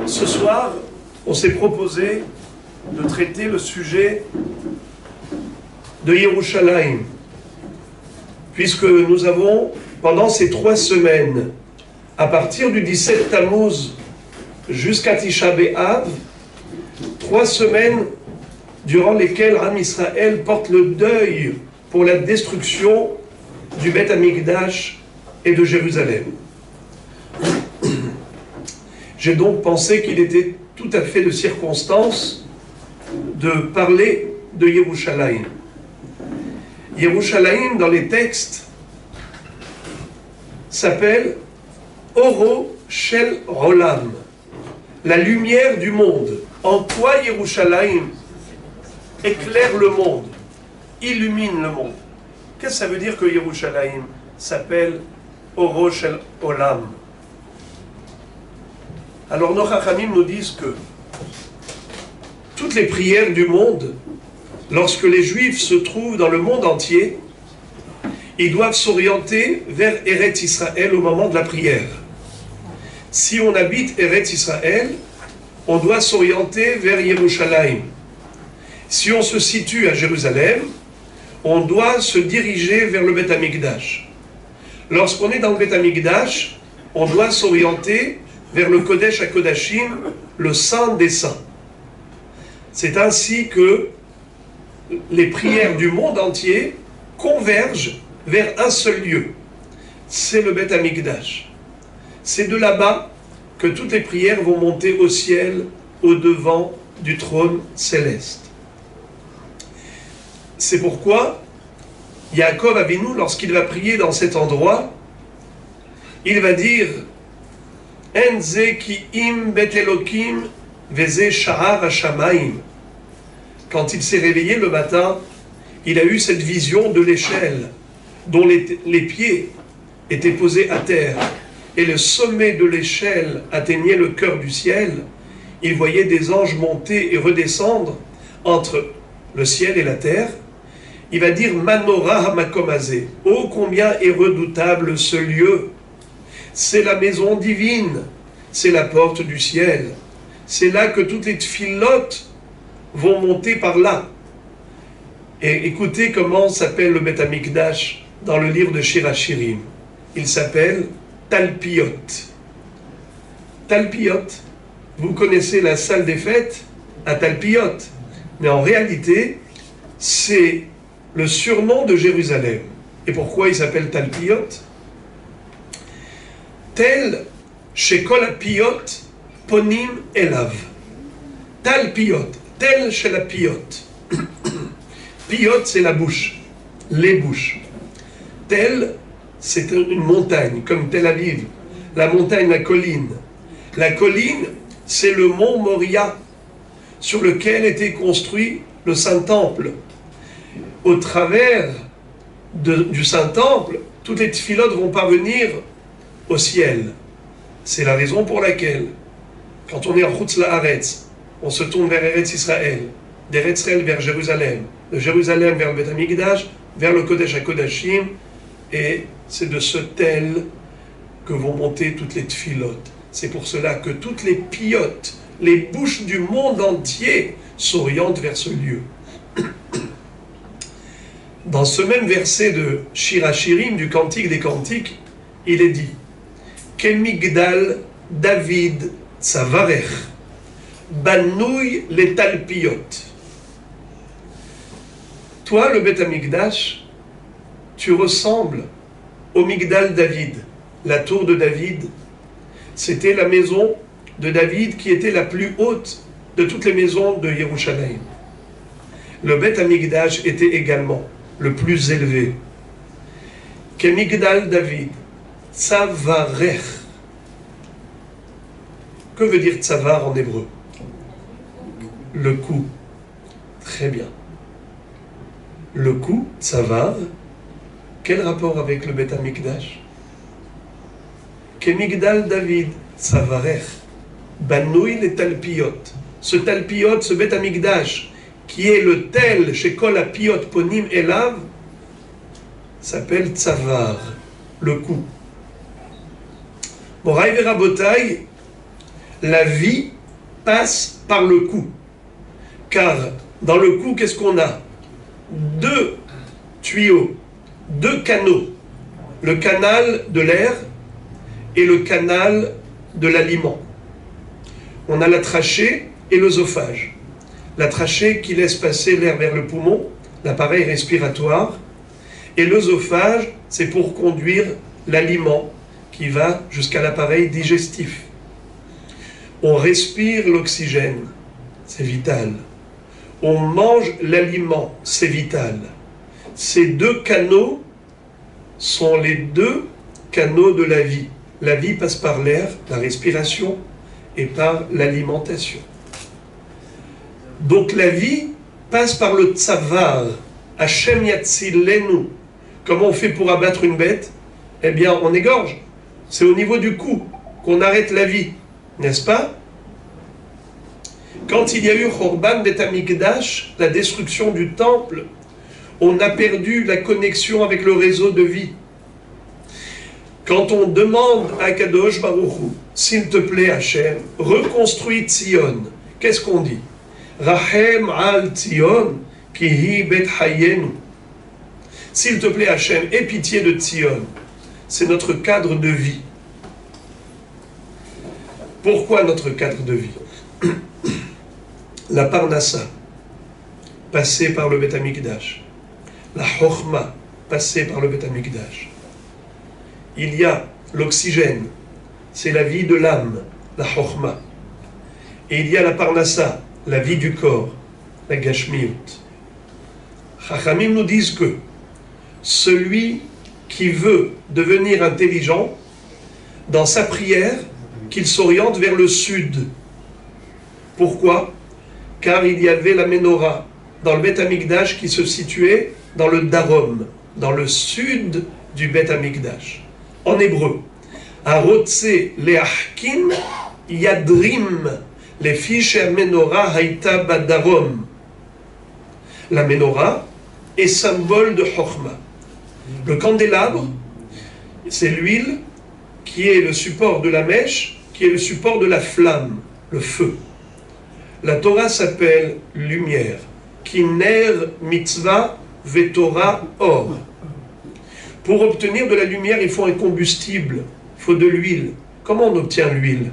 Ce soir, on s'est proposé de traiter le sujet de Yerushalayim, puisque nous avons, pendant ces 3 semaines, à partir du 17 Tammuz jusqu'à Tisha B'Av, 3 semaines durant lesquelles Am Israël porte le deuil pour la destruction du Beth Amikdash et de Jérusalem. J'ai donc pensé qu'il était tout à fait de circonstance de parler de Yerushalayim. Yerushalayim, dans les textes, s'appelle Oro Shel Olam, la lumière du monde. En quoi Yerushalayim éclaire le monde, illumine le monde? Qu'est-ce que ça veut dire que Yerushalayim s'appelle Oro Shel Olam? Alors nos Chachamim nous disent que toutes les prières du monde, lorsque les Juifs se trouvent dans le monde entier, ils doivent s'orienter vers Eretz Israël au moment de la prière. Si on habite Eretz Israël, on doit s'orienter vers Yerushalayim. Si on se situe à Jérusalem, on doit se diriger vers le Beth Amikdash. Lorsqu'on est dans le Beth Amikdash, on doit s'orienter vers le Kodesh HaKodashim, le Saint des Saints. C'est ainsi que les prières du monde entier convergent vers un seul lieu. C'est le Beth Amikdash. C'est de là-bas que toutes les prières vont monter au ciel, au-devant du trône céleste. C'est pourquoi Yaakov Avinu, lorsqu'il va prier dans cet endroit, il va dire En ze ki im bet Elokim veze sha'ar hashamayim. Quand il s'est réveillé le matin, il a eu cette vision de l'échelle dont les pieds étaient posés à terre et le sommet de l'échelle atteignait le cœur du ciel. Il voyait des anges monter et redescendre entre le ciel et la terre. Il va dire Manorah hamakomazé. Oh, combien est redoutable ce lieu! C'est la maison divine, c'est la porte du ciel. C'est là que toutes les tfilotes vont monter par là. Et écoutez comment s'appelle le Beth Amikdash dans le livre de Shir HaShirim. Il s'appelle Talpiot. Talpiot, vous connaissez la salle des fêtes à Talpiot, mais en réalité, c'est le surnom de Jérusalem. Et pourquoi il s'appelle Talpiot? Tel shekol hapiot ponim elav. Talpiot, tel shel hapiot. Piot, c'est la bouche, les bouches. Tel, c'est une montagne, comme Tel Aviv. La montagne, la colline. La colline, c'est le mont Moria, sur lequel était construit le Saint-Temple. Au travers du Saint-Temple, toutes les tfilotes vont parvenir au ciel. C'est la raison pour laquelle, quand on est en Chutz La'aretz, on se tourne vers Eretz Israël, d'Eretz Israël vers Jérusalem, de Jérusalem vers le Beth Amikdash, vers le Kodesh HaKodashim, et c'est de ce tel que vont monter toutes les tfilotes. C'est pour cela que toutes les piotes, les bouches du monde entier s'orientent vers ce lieu. Dans ce même verset de Shir HaShirim, du Cantique des Cantiques, il est dit Kemigdal David Tzavarech Banouy les Talpiot. Toi, le Beth Amikdash, tu ressembles au Migdal David, la tour de David. C'était la maison de David qui était la plus haute de toutes les maisons de Yerushalayim. Le Beth Amikdash était également le plus élevé. Kemigdal David Tzavarech. Que veut dire tzavar en hébreu? Le cou. Très bien. Le cou, tzavar, quel rapport avec le Beth Amikdash? Kemigdal David Tzavarech Banouy le Talpiot. Ce Talpiot, ce Beth Amikdash, qui est le tel chez Kol Hapiot Ponim Elav, s'appelle Tzavar, le cou. Moraï Verabotaï, La vie passe par le cou. Car dans le cou, qu'est-ce qu'on a? Deux tuyaux, deux canaux. Le canal de l'air et le canal de l'aliment. On a la trachée et l'œsophage. La trachée qui laisse passer l'air vers le poumon, l'appareil respiratoire, et l'œsophage, c'est pour conduire l'aliment qui va jusqu'à l'appareil digestif. On respire l'oxygène, c'est vital. On mange l'aliment, c'est vital. Ces deux canaux sont les deux canaux de la vie. La vie passe par l'air, la respiration, et par l'alimentation. Donc la vie passe par le tsavar, Hashem yatzilenu. Comment on fait pour abattre une bête? Eh bien, on égorge. C'est au niveau du cou qu'on arrête la vie, n'est-ce pas? Quand il y a eu Chorban Bet Hamikdash, la destruction du temple, on a perdu la connexion avec le réseau de vie. Quand on demande à Kadosh Baruch Hu, s'il te plaît Hachem, reconstruis Tzion, qu'est-ce qu'on dit? Rachem al Tzion, ki hi bet hayenu. S'il te plaît Hachem, aie pitié de Tzion. C'est notre cadre de vie. Pourquoi notre cadre de vie? La Parnassa, passée par le Bet Hamikdash. La Chochma, passée par le Bet Hamikdash. Il y a l'oxygène, c'est la vie de l'âme, la Chochma. Et il y a la Parnassa, la vie du corps, la Gashmiut. Chachamim nous disent que celui qui veut devenir intelligent, dans sa prière, qu'il s'oriente vers le sud. Pourquoi? Car il y avait la Ménorah dans le Bet Hamikdash qui se situait dans le Darom, dans le sud du Bet Hamikdash. En hébreu, Arotse leachkin yadrim les fiches Menorah haïta badarom. La Ménorah est symbole de Chochma. Le candélabre, c'est l'huile qui est le support de la mèche, qui est le support de la flamme, le feu. La Torah s'appelle lumière. Kiner mitzvah vetorah or. Pour obtenir de la lumière, il faut un combustible, il faut de l'huile. Comment on obtient l'huile?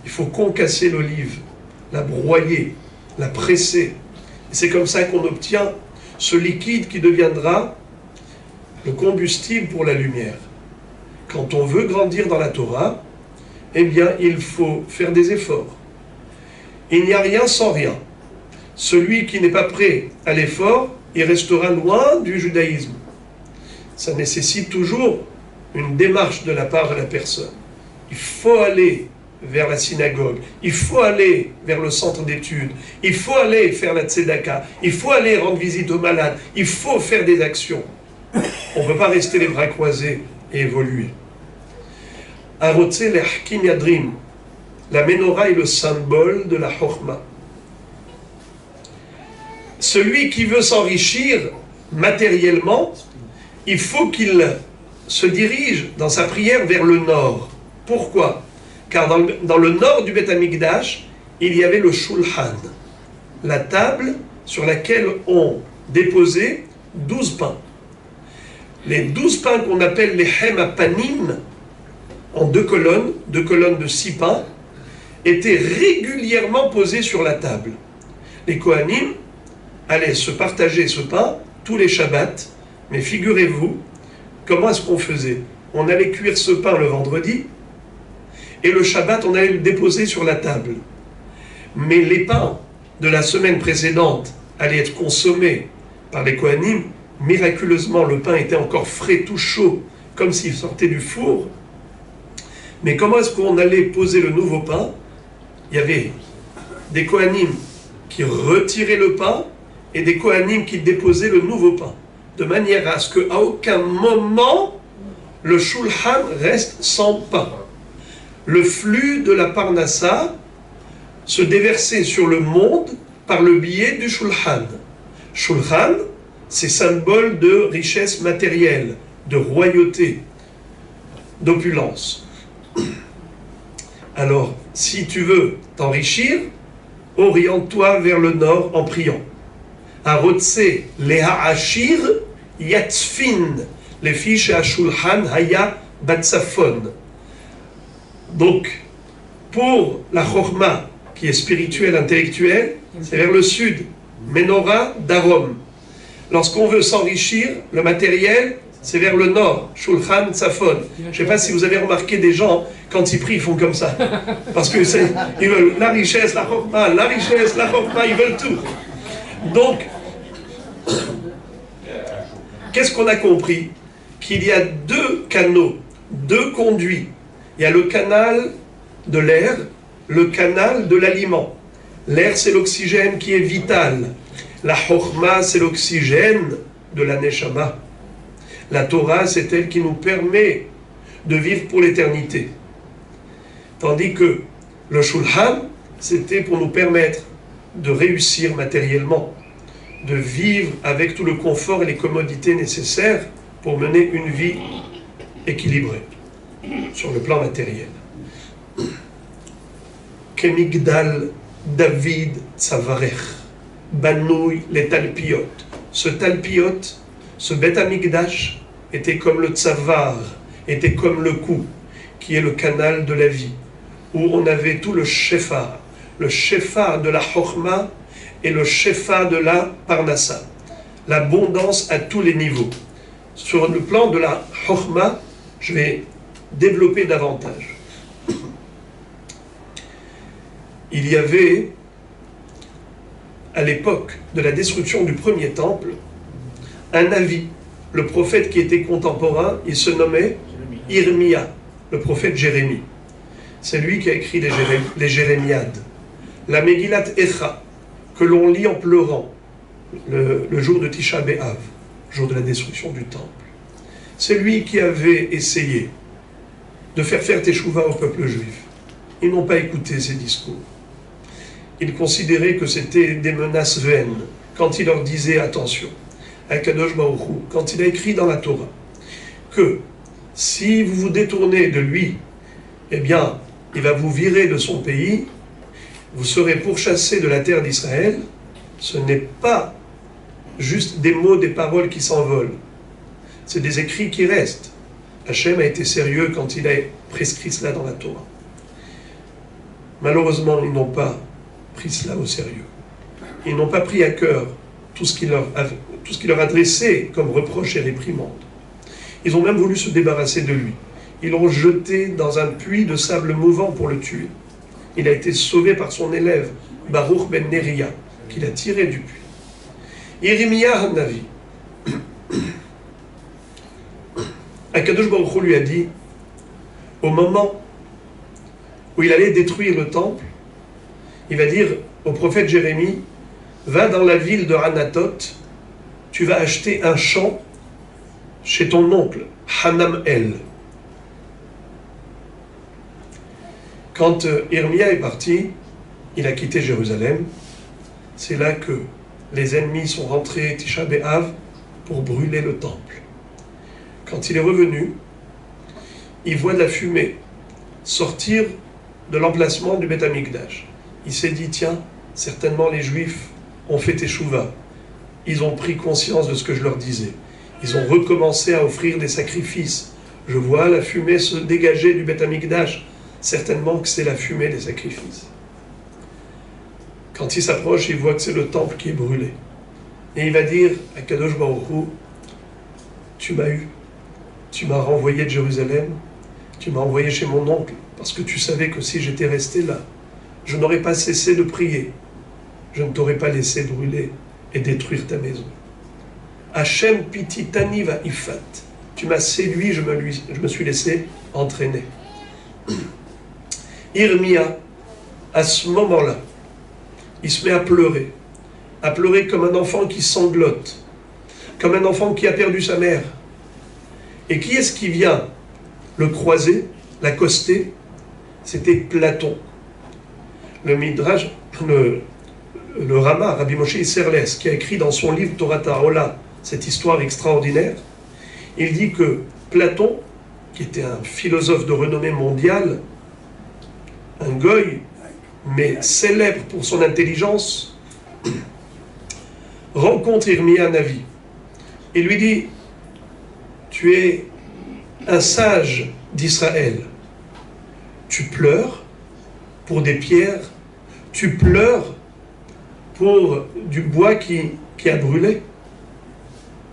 Il faut concasser l'olive, la broyer, la presser. C'est comme ça qu'on obtient ce liquide qui deviendra le combustible pour la lumière. Quand on veut grandir dans la Torah, eh bien, il faut faire des efforts. Il n'y a rien sans rien. Celui qui n'est pas prêt à l'effort, il restera loin du judaïsme. Ça nécessite toujours une démarche de la part de la personne. Il faut aller vers la synagogue, il faut aller vers le centre d'études, il faut aller faire la tzedaka, il faut aller rendre visite aux malades, il faut faire des actions. On ne peut pas rester les bras croisés et évoluer. Arotse leachkin yadrim. La Ménorah est le symbole de la Chochma. Celui qui veut s'enrichir matériellement, il faut qu'il se dirige dans sa prière vers le nord. Pourquoi? Car dans le nord du Bet Hamikdash, il y avait le Shulchan, la table sur laquelle on déposait 12 pains. Les 12 pains qu'on appelle les Hem Apanim, en deux colonnes de 6 pains, étaient régulièrement posés sur la table. Les Kohanim allaient se partager ce pain tous les Shabbats, mais figurez-vous, comment est-ce qu'on faisait? On allait cuire ce pain le vendredi, et le Shabbat, on allait le déposer sur la table. Mais les pains de la semaine précédente allaient être consommés par les Kohanim. Miraculeusement, le pain était encore frais, tout chaud, comme s'il sortait du four. Mais comment est-ce qu'on allait poser le nouveau pain? Il y avait des Kohanim qui retiraient le pain et des Kohanim qui déposaient le nouveau pain, de manière à ce qu'à aucun moment le Shulchan reste sans pain. Le flux de la Parnassa se déversait sur le monde par le biais du Shulchan. Shulchan, c'est symbole de richesse matérielle, de royauté, d'opulence. Alors, si tu veux t'enrichir, oriente-toi vers le nord en priant. Arotse leha'ashir yatzfin, les fiches à shulhan haya batsafon. Donc, pour la chorma, qui est spirituelle, intellectuelle, c'est vers le sud, Menorah d'Arom. Lorsqu'on veut s'enrichir, le matériel, c'est vers le nord, Shulchan Tzafon. Je ne sais pas si vous avez remarqué des gens, quand ils prient, ils font comme ça. Parce que ils veulent la richesse, la chorma, ils veulent tout. Donc, qu'est-ce qu'on a compris? Qu'il y a deux canaux, deux conduits. Il y a le canal de l'air, le canal de l'aliment. L'air, c'est l'oxygène qui est vital. La chorma, c'est l'oxygène de la neshama. La Torah, c'est elle qui nous permet de vivre pour l'éternité. Tandis que le shulhan, c'était pour nous permettre de réussir matériellement, de vivre avec tout le confort et les commodités nécessaires pour mener une vie équilibrée sur le plan matériel. Kemigdal David Tzavarech, Banouy les Talpiot. Ce Talpiot, ce Beth Amikdash, était comme le Tzavar, était comme le cou, qui est le canal de la vie, où on avait tout le Shefar de la Chochma et le Shefar de la Parnassa, l'abondance à tous les niveaux. Sur le plan de la Chochma, je vais développer davantage. Il y avait, à l'époque de la destruction du premier temple, un Navi, le prophète qui était contemporain, il se nommait Irmia, le prophète Jérémie. C'est lui qui a écrit les Jérémiades. La Megillat Echa, que l'on lit en pleurant, le jour de Tisha B'Av, jour de la destruction du temple. C'est lui qui avait essayé de faire Teshuvah au peuple juif. Ils n'ont pas écouté ses discours. Ils considéraient que c'était des menaces vaines quand il leur disait attention. Akadosh Baruch Hu, quand il a écrit dans la Torah que si vous vous détournez de lui, eh bien, il va vous virer de son pays, vous serez pourchassés de la terre d'Israël, ce n'est pas juste des mots, des paroles qui s'envolent. C'est des écrits qui restent. Hachem a été sérieux quand il a prescrit cela dans la Torah. Malheureusement, ils n'ont pas pris cela au sérieux. Ils n'ont pas pris à cœur tout ce qu'il leur adressait comme reproche et réprimande. Ils ont même voulu se débarrasser de lui. Ils l'ont jeté dans un puits de sable mouvant pour le tuer. Il a été sauvé par son élève, Baruch ben Neria, qui l'a tiré du puits. Yirmiyah Hanavi, Akadosh Baruch Hu lui a dit, au moment où il allait détruire le temple, il va dire au prophète Jérémie, va dans la ville de Hanatot, tu vas acheter un champ chez ton oncle, Hanamel. Quand Irmia est parti, il a quitté Jérusalem. C'est là que les ennemis sont rentrés Tisha B'Av pour brûler le temple. Quand il est revenu, il voit de la fumée sortir de l'emplacement du Beth Amikdash. Il s'est dit, tiens, certainement les Juifs ont fait Teshuvah. Ils ont pris conscience de ce que je leur disais. Ils ont recommencé à offrir des sacrifices. Je vois la fumée se dégager du Beth Amikdash. Certainement que c'est la fumée des sacrifices. Quand il s'approche, il voit que c'est le temple qui est brûlé. Et il va dire à Kadosh Baruch Hu, tu m'as eu, tu m'as renvoyé de Jérusalem, tu m'as envoyé chez mon oncle, parce que tu savais que si j'étais resté là, je n'aurais pas cessé de prier, je ne t'aurais pas laissé brûler et détruire ta maison. Hachem pititani va ifat, tu m'as séduit, je me suis laissé entraîner. Irmia, à ce moment-là, il se met à pleurer comme un enfant qui sanglote, comme un enfant qui a perdu sa mère. Et qui est-ce qui vient le croiser, l'accoster? C'était Platon. Le Midrash, le Rama, Rabbi Moshe Isserles, qui a écrit dans son livre Torah Ta'ola cette histoire extraordinaire, il dit que Platon, qui était un philosophe de renommée mondiale, un goy, mais célèbre pour son intelligence, rencontre Irmia Navi et lui dit, tu es un sage d'Israël, tu pleures pour des pierres, tu pleures pour du bois qui a brûlé.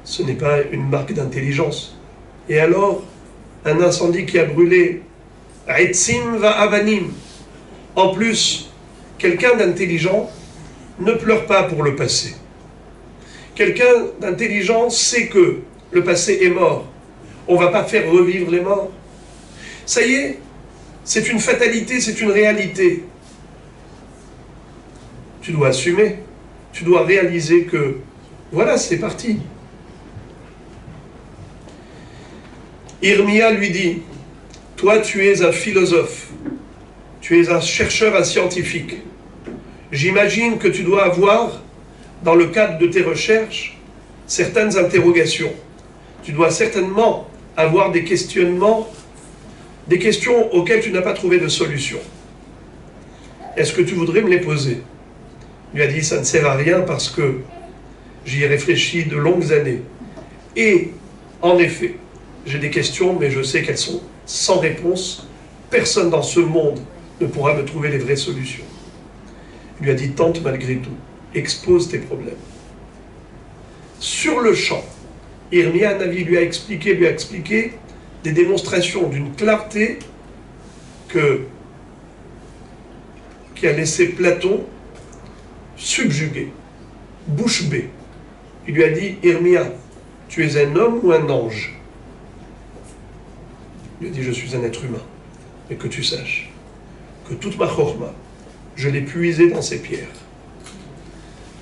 Ce n'est pas une marque d'intelligence. Et alors, un incendie qui a brûlé, Aitzim va avanim. En plus, quelqu'un d'intelligent ne pleure pas pour le passé. Quelqu'un d'intelligent sait que le passé est mort. On ne va pas faire revivre les morts. Ça y est, c'est une fatalité, c'est une réalité. Tu dois assumer, tu dois réaliser que, voilà, c'est parti. Irmia lui dit, toi tu es un philosophe, tu es un chercheur, un scientifique. J'imagine que tu dois avoir, dans le cadre de tes recherches, certaines interrogations. Tu dois certainement avoir des questionnements, des questions auxquelles tu n'as pas trouvé de solution. Est-ce que tu voudrais me les poser? Il lui a dit, ça ne sert à rien parce que j'y ai réfléchi de longues années. Et, en effet, j'ai des questions, mais je sais qu'elles sont sans réponse. Personne dans ce monde ne pourra me trouver les vraies solutions. Il lui a dit, tente malgré tout, expose tes problèmes. Sur le champ, Irmia Navi lui a expliqué des démonstrations d'une clarté qui a laissé Platon subjugué, bouche bée. Il lui a dit, Irmia, tu es un homme ou un ange? Il lui a dit, je suis un être humain. Mais que tu saches que toute ma chorma, je l'ai puisée dans ces pierres.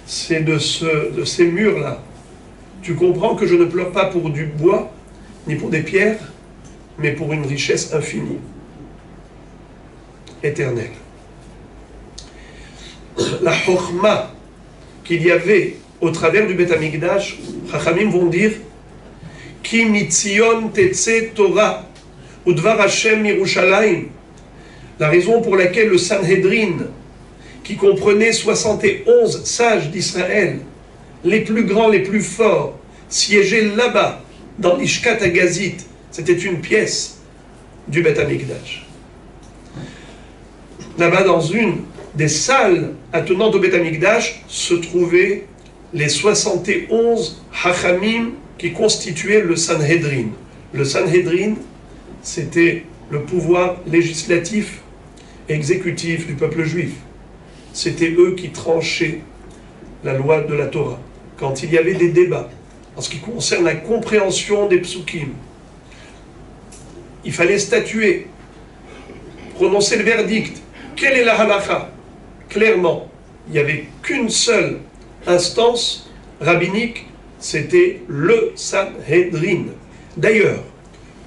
C'est de ces murs-là. Tu comprends que je ne pleure pas pour du bois, ni pour des pierres, mais pour une richesse infinie, éternelle. La chorma qu'il y avait au travers du Beth Amikdash, Chachamim vont dire Ki mitzion tetse Torah udvar Hashem Yerushalayim. La raison pour laquelle le Sanhedrin, qui comprenait 71 sages d'Israël, les plus grands, les plus forts, siégeaient là-bas, dans l'Ishkat Agazit, c'était une pièce du Beth Amikdash. Là-bas, dans une des salles attenantes au Beth Amikdash, se trouvaient les 71 Hachamim qui constituaient le Sanhedrin. Le Sanhedrin, c'était le pouvoir législatif et exécutif du peuple juif. C'était eux qui tranchaient la loi de la Torah. Quand il y avait des débats en ce qui concerne la compréhension des psukim, il fallait statuer, prononcer le verdict. Quelle est la halakha? Clairement, il n'y avait qu'une seule instance rabbinique, c'était le Sanhedrin. D'ailleurs,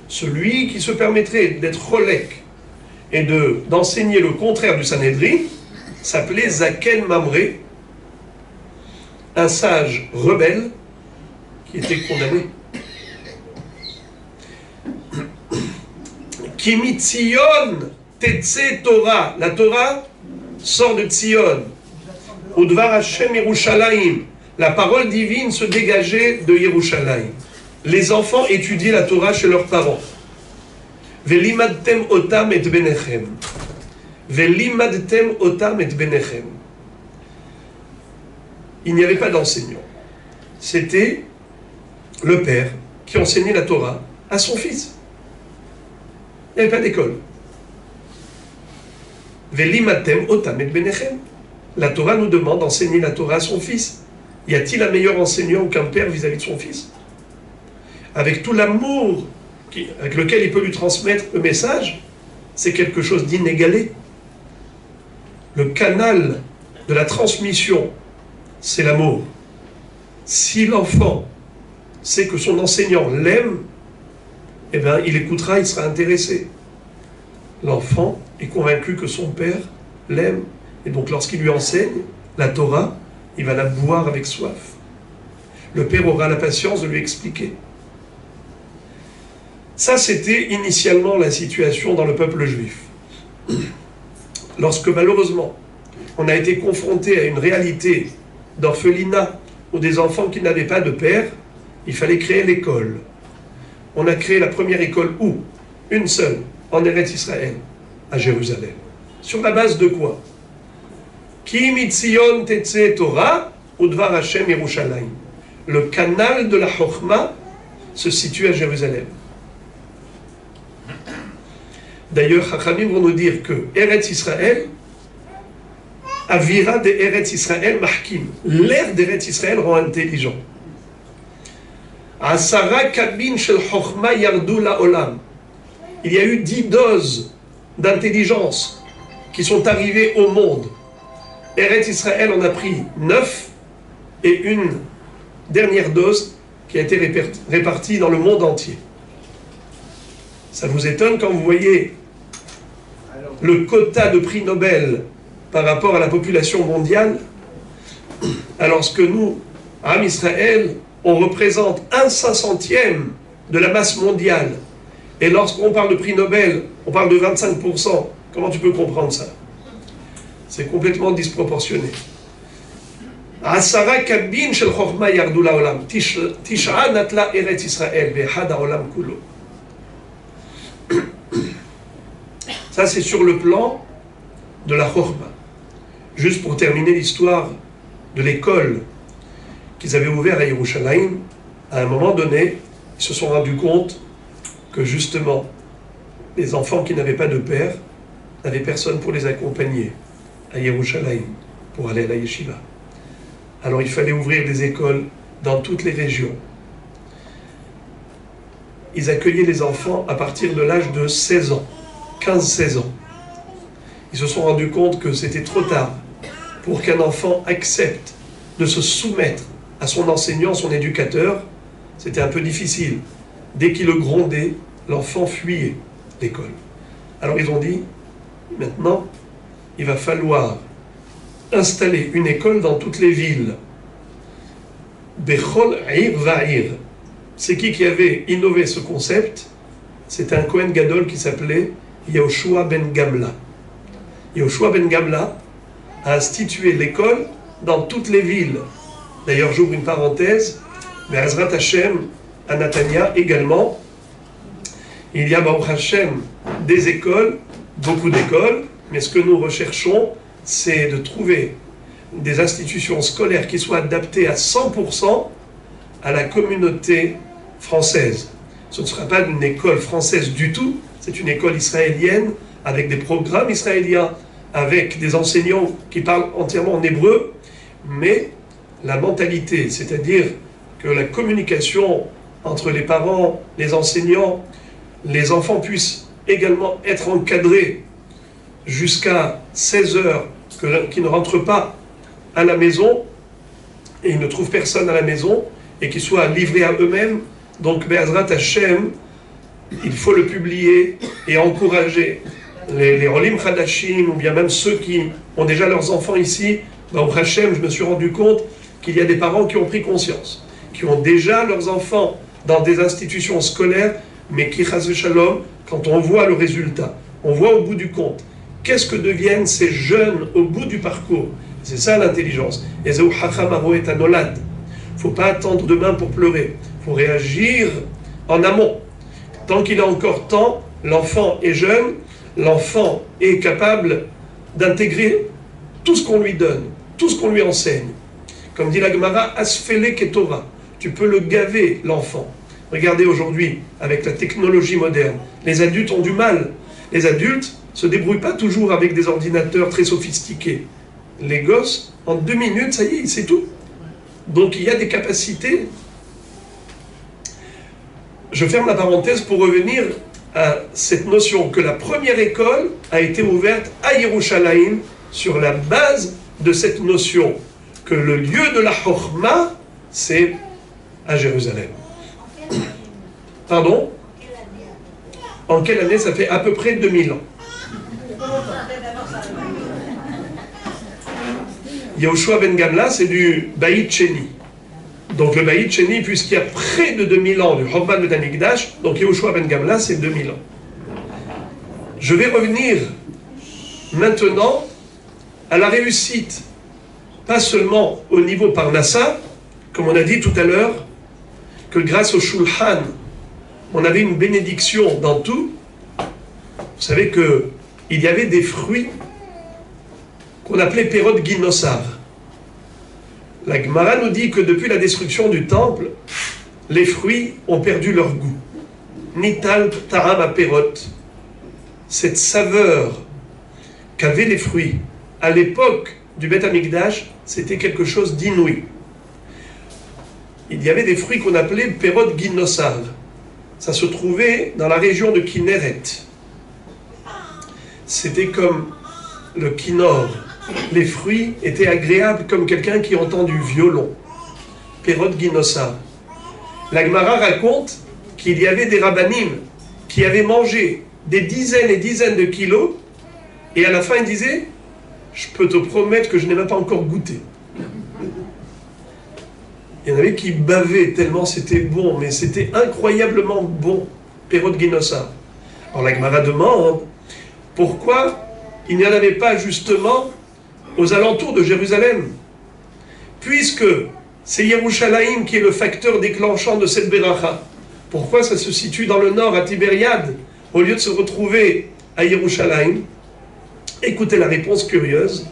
celui qui se permettrait d'être rolek et d'enseigner le contraire du Sanhedrin s'appelait Zaken Mamré, un sage rebelle qui était condamné. Kimi Tzion Tetse Torah, la Torah sort de Tzion. Udvar Hashem Yerushalayim, la parole divine se dégageait de Yerushalayim. Les enfants étudiaient la Torah chez leurs parents. Velimadtem otam et benechem. Velimadtem otam et benechem. Il n'y avait pas d'enseignant. C'était le père qui enseignait la Torah à son fils. Il n'y avait pas d'école. Velimadtem otam et benechem. La Torah nous demande d'enseigner la Torah à son fils. Y a-t-il un meilleur enseignant qu'un père vis-à-vis de son fils? Avec tout l'amour avec lequel il peut lui transmettre le message, c'est quelque chose d'inégalé. Le canal de la transmission, c'est l'amour. Si l'enfant sait que son enseignant l'aime, eh bien, il écoutera, il sera intéressé. L'enfant est convaincu que son père l'aime, et donc lorsqu'il lui enseigne la Torah, il va la boire avec soif. Le père aura la patience de lui expliquer. Ça, c'était initialement la situation dans le peuple juif. lorsque malheureusement on a été confronté à une réalité d'orphelinat ou des enfants qui n'avaient pas de père, il fallait créer l'école. On a créé la première école où? Une seule, en Eretz Israël, à Jérusalem. Sur la base de quoi? Ki mitzion tetze Torah udvar Hashem Yerushalayim. Le canal de la Chokhma se situe à Jérusalem. D'ailleurs, Chachamim vont nous dire que Eretz Israël, Avira de Eretz Israël Mahkim, l'air d'Eretz Israël rend intelligent. Asara kabin shel Chokhma yardu la'olam. Il y a eu 10 doses d'intelligence qui sont arrivées au monde. Eretz Israël en a pris 9 et une dernière dose qui a été répartie dans le monde entier. Ça vous étonne quand vous voyez le quota de prix Nobel par rapport à la population mondiale, alors que nous, Am Israël, on représente 1/500e de la masse mondiale. Et lorsqu'on parle de prix Nobel, on parle de 25%. Comment tu peux comprendre ça? C'est complètement disproportionné. Asara kabin shel chokhma yardu la'olam. Tisha natla Eretz Israël ve'had ha'olam kulo. Ça, c'est sur le plan de la chokhma. Juste pour terminer l'histoire de l'école qu'ils avaient ouverte à Yerushalayim, à un moment donné, ils se sont rendus compte que justement, les enfants qui n'avaient pas de père n'avaient personne pour les accompagner à Yerushalayim, pour aller à la yeshiva. Alors il fallait ouvrir des écoles dans toutes les régions. Ils accueillaient les enfants à partir de l'âge de 16 ans, 15-16 ans. Ils se sont rendus compte que c'était trop tard pour qu'un enfant accepte de se soumettre à son enseignant, son éducateur. C'était un peu difficile. Dès qu'il le grondait, l'enfant fuyait l'école. Alors ils ont dit, maintenant, il va falloir installer une école dans toutes les villes. Bechol ir va'ir. C'est qui avait innové ce concept? C'était un Kohen Gadol qui s'appelait Yehoshua ben Gamla. Yehoshua ben Gamla a institué l'école dans toutes les villes. D'ailleurs, j'ouvre une parenthèse, mais Ezrat Hashem, à Natania également, il y a Baruch Hashem des écoles, beaucoup d'écoles, mais ce que nous recherchons, c'est de trouver des institutions scolaires qui soient adaptées à 100% à la communauté française. Ce ne sera pas une école française du tout, c'est une école israélienne avec des programmes israéliens, avec des enseignants qui parlent entièrement en hébreu, mais la mentalité, c'est-à-dire que la communication entre les parents, les enseignants, les enfants puissent également être encadrés jusqu'à 16 heures, qu'ils ne rentrent pas à la maison et ils ne trouvent personne à la maison et qu'ils soient livrés à eux-mêmes. Donc, Be'ezrat Hashem, il faut le publier et encourager les Olim Chadashim ou bien même ceux qui ont déjà leurs enfants ici. Baruch Hashem, je me suis rendu compte qu'il y a des parents qui ont pris conscience, qui ont déjà leurs enfants dans des institutions scolaires, mais qui, chas v'shalom, quand on voit le résultat, on voit au bout du compte, qu'est-ce que deviennent ces jeunes au bout du parcours? C'est ça l'intelligence. Il ne faut pas attendre demain pour pleurer. Il faut réagir en amont. Tant qu'il a encore temps, l'enfant est jeune, l'enfant est capable d'intégrer tout ce qu'on lui donne, tout ce qu'on lui enseigne. Comme dit la Gemara, Asfele Ketora. Tu peux le gaver, l'enfant. Regardez aujourd'hui, avec la technologie moderne, les adultes ont du mal. Les adultes ne se débrouillent pas toujours avec des ordinateurs très sophistiqués. Les gosses, en 2 minutes, ça y est, c'est tout. Donc il y a des capacités. Je ferme la parenthèse pour revenir à cette notion que la première école a été ouverte à Yerushalayim sur la base de cette notion que le lieu de la Chokhma, c'est à Jérusalem. Pardon? En quelle année? Ça fait à peu près 2000 ans. Yehoshua ben Gamla, c'est du Baït Sheni. Donc le Baït Sheni, puisqu'il y a près de 2000 ans du Chorban Beit HaMikdash, donc Yehoshua ben Gamla, c'est 2000 ans. Je vais revenir maintenant à la réussite, pas seulement au niveau Parnassa, comme on a dit tout à l'heure, que grâce au Shulchan, on avait une bénédiction dans tout. Vous savez qu'il y avait des fruits qu'on appelait Perot Ginosar. La Gemara nous dit que depuis la destruction du temple, les fruits ont perdu leur goût. Nital Taram à Perot. Cette saveur qu'avaient les fruits à l'époque du Beth Amikdash, c'était quelque chose d'inouï. Il y avait des fruits qu'on appelait Perot Ginosar. Ça se trouvait dans la région de Kinneret. C'était comme le Kinnor. Les fruits étaient agréables comme quelqu'un qui entend du violon. Perot Ginosar. La Gemara raconte qu'il y avait des rabbanim qui avaient mangé des dizaines et dizaines de kilos, et à la fin ils disaient « Je peux te promettre que je n'ai même pas encore goûté ». Il y en avait qui bavaient tellement c'était bon, mais c'était incroyablement bon, Perot Ginosar. Alors la Gemara demande pourquoi il n'y en avait pas justement aux alentours de Jérusalem, puisque c'est Yerushalayim qui est le facteur déclenchant de cette Beracha. Pourquoi ça se situe dans le nord, à Tibériade, au lieu de se retrouver à Yerushalayim? Écoutez la réponse curieuse.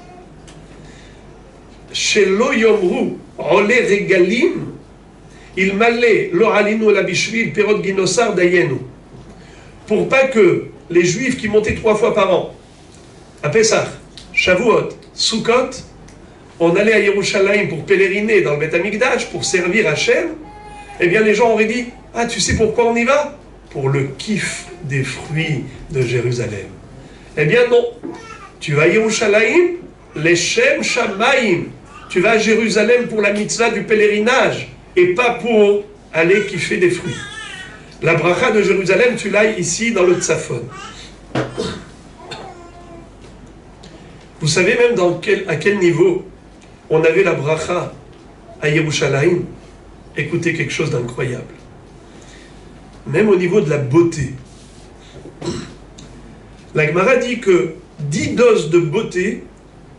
Chez Lo Yomru, Ole Regalim, il m'allait Lo Alinu la Bishvil, Perot Ginosar Dayenu. Pour pas que les Juifs qui montaient 3 fois par an, à Pessah, Shavuot, Sukkot, on allait à Yerushalayim pour pèleriner dans le Beth Amikdash, pour servir Hachem, eh bien les gens auraient dit « Ah, tu sais pourquoi on y va? Pour le kiff des fruits de Jérusalem. » Eh bien non, tu vas à Yerushalayim, les Shem Shamayim, tu vas à Jérusalem pour la mitzvah du pèlerinage, et pas pour aller kiffer des fruits. La bracha de Jérusalem, tu l'as ici dans le Tzafon. Vous savez même à quel niveau on avait la bracha à Yerushalayim? Écoutez quelque chose d'incroyable. Même au niveau de la beauté. La Gemara dit que 10 doses de beauté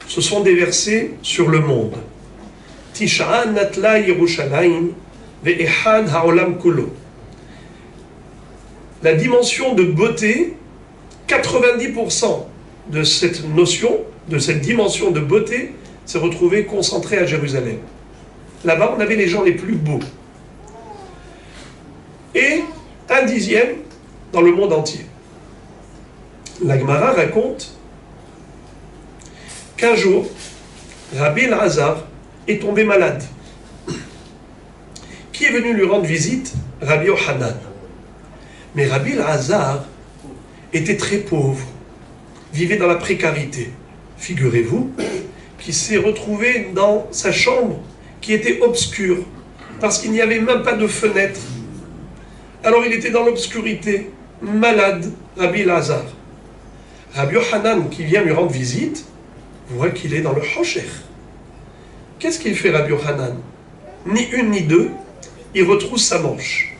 se sont déversées sur le monde. Tisha natla Yerushalayim ve'echad ha'olam kulo. La dimension de beauté, 90% de cette notion, de cette dimension de beauté, s'est retrouvée concentrée à Jérusalem. Là-bas, on avait les gens les plus beaux. Et 1/10 dans le monde entier. La Gemara raconte qu'un jour, Rabbi Elazar est tombé malade. Qui est venu lui rendre visite? Rabbi Yochanan. Mais Rabbi Elazar était très pauvre, vivait dans la précarité. Figurez-vous qu'il s'est retrouvé dans sa chambre qui était obscure, parce qu'il n'y avait même pas de fenêtre. Alors il était dans l'obscurité, malade, Rabbi Elazar. Rabbi Yochanan, qui vient lui rendre visite, voit qu'il est dans le Hosher. Qu'est-ce qu'il fait Rabbi Yochanan? Ni une ni deux, il retrousse sa manche.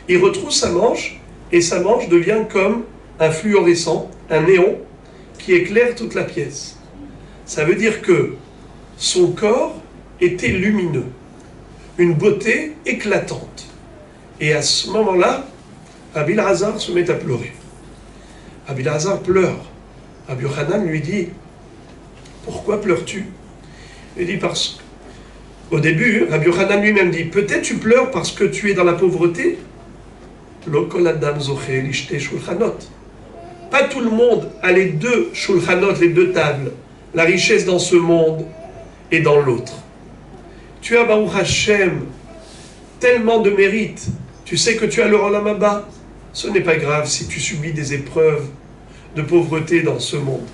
Il retrousse sa manche, et sa manche devient comme un fluorescent, un néon, qui éclaire toute la pièce. Ça veut dire que son corps était lumineux, une beauté éclatante. Et à ce moment-là, Rabbi Elazar se met à pleurer. Rabbi Elazar pleure. Rabbi Yochanan lui dit « Pourquoi pleures-tu » Il dit « Parce qu'au début, Rabbi Yochanan lui-même dit « Peut-être tu pleures parce que tu es dans la pauvreté » Lo kol adam zoché lishte shulchanot. Pas tout le monde a les 2 shulchanot, les 2 tables, la richesse dans ce monde et dans l'autre. Tu as, Baruch Hashem, tellement de mérite. Tu sais que tu as le Olam Haba. Ce n'est pas grave si tu subis des épreuves de pauvreté dans ce monde.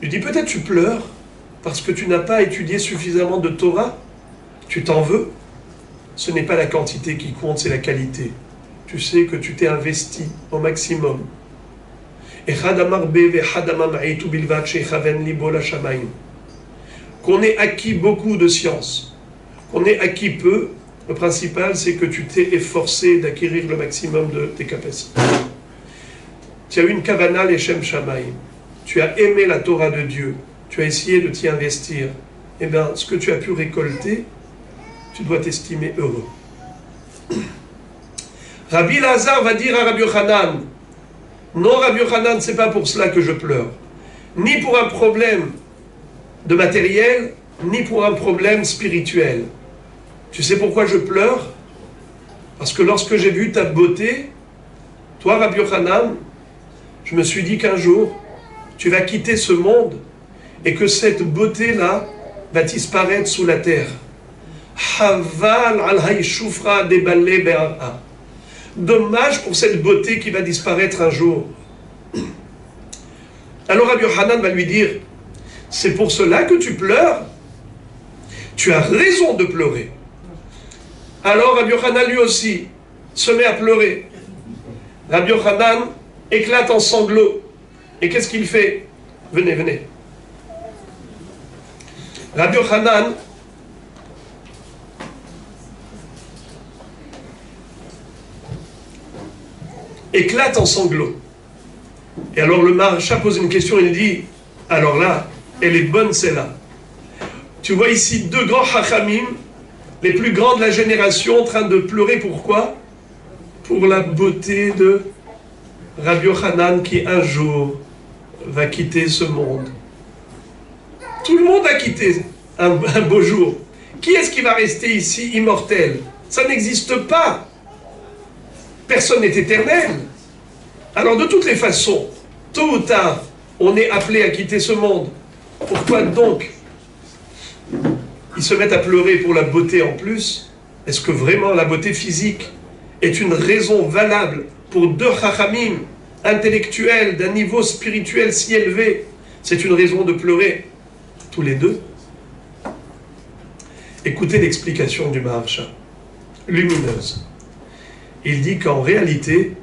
Il dit peut-être tu pleures parce que tu n'as pas étudié suffisamment de Torah. Tu t'en veux. Ce n'est pas la quantité qui compte, c'est la qualité. Tu sais que tu t'es investi au maximum. Qu'on ait acquis beaucoup de science, qu'on ait acquis peu, le principal c'est que tu t'es efforcé d'acquérir le maximum de tes capacités. tu as eu une kavana leshem shamaim, tu as aimé la Torah de Dieu, tu as essayé de t'y investir, eh bien, ce que tu as pu récolter, tu dois t'estimer heureux. Rabbi Lazare va dire à Rabbi Yochanan, non Rabbi Yochanan, c'est pas pour cela que je pleure, ni pour un problème de matériel, ni pour un problème spirituel. Tu sais pourquoi je pleure? Parce que lorsque j'ai vu ta beauté, toi Rabbi Yochanan, je me suis dit qu'un jour, tu vas quitter ce monde et que cette beauté-là va disparaître sous la terre. Haval al hayshufra debalé be'ara. Dommage pour cette beauté qui va disparaître un jour. Alors Rabbi Yochanan va lui dire, c'est pour cela que tu pleures? Tu as raison de pleurer. Alors Rabbi Yochanan lui aussi se met à pleurer. Rabbi Yochanan éclate en sanglots. Et qu'est-ce qu'il fait? Venez, venez. Rabbi Yochanan éclate en sanglots. Et alors le Maharsha pose une question, il dit, alors là, elle est bonne celle-là. Tu vois ici deux grands hachamim, les plus grands de la génération, en train de pleurer. Pourquoi? Pour la beauté de Rabbi Yochanan qui un jour va quitter ce monde. Tout le monde va quitter un beau jour. Qui est-ce qui va rester ici immortel? Ça n'existe pas. Personne n'est éternel. Alors de toutes les façons, tôt ou tard, on est appelé à quitter ce monde. Pourquoi donc ils se mettent à pleurer pour la beauté en plus? Est-ce que vraiment la beauté physique est une raison valable pour deux chachamim intellectuels d'un niveau spirituel si élevé? C'est une raison de pleurer tous les deux? Écoutez l'explication du Maharsha, lumineuse. Il dit qu'en réalité,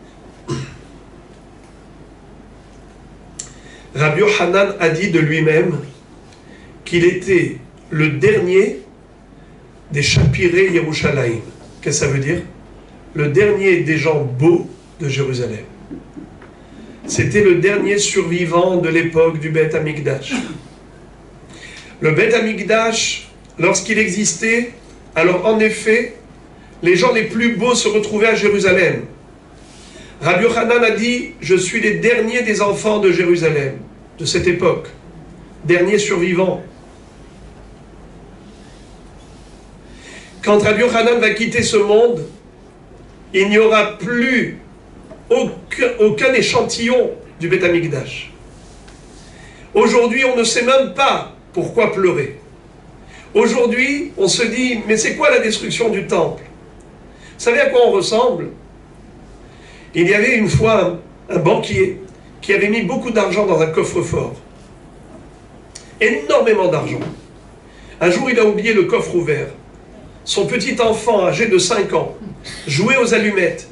Rabbi Yochanan a dit de lui-même qu'il était le dernier des Shapirei Yerushalayim. Qu'est-ce que ça veut dire? Le dernier des gens beaux de Jérusalem. C'était le dernier survivant de l'époque du Beth Amikdash. Le Beth Amikdash, lorsqu'il existait, alors en effet, les gens les plus beaux se retrouvaient à Jérusalem. Rabbi Yochanan a dit, je suis les derniers des enfants de Jérusalem, de cette époque, dernier survivant. Quand Rabbi Yochanan va quitter ce monde, il n'y aura plus aucun échantillon du Beth Amikdash. Aujourd'hui, on ne sait même pas pourquoi pleurer. Aujourd'hui, on se dit, mais c'est quoi la destruction du temple? Vous savez à quoi on ressemble? Il y avait une fois un banquier qui avait mis beaucoup d'argent dans un coffre-fort. Énormément d'argent. Un jour, il a oublié le coffre ouvert. Son petit enfant, âgé de 5 ans, jouait aux allumettes.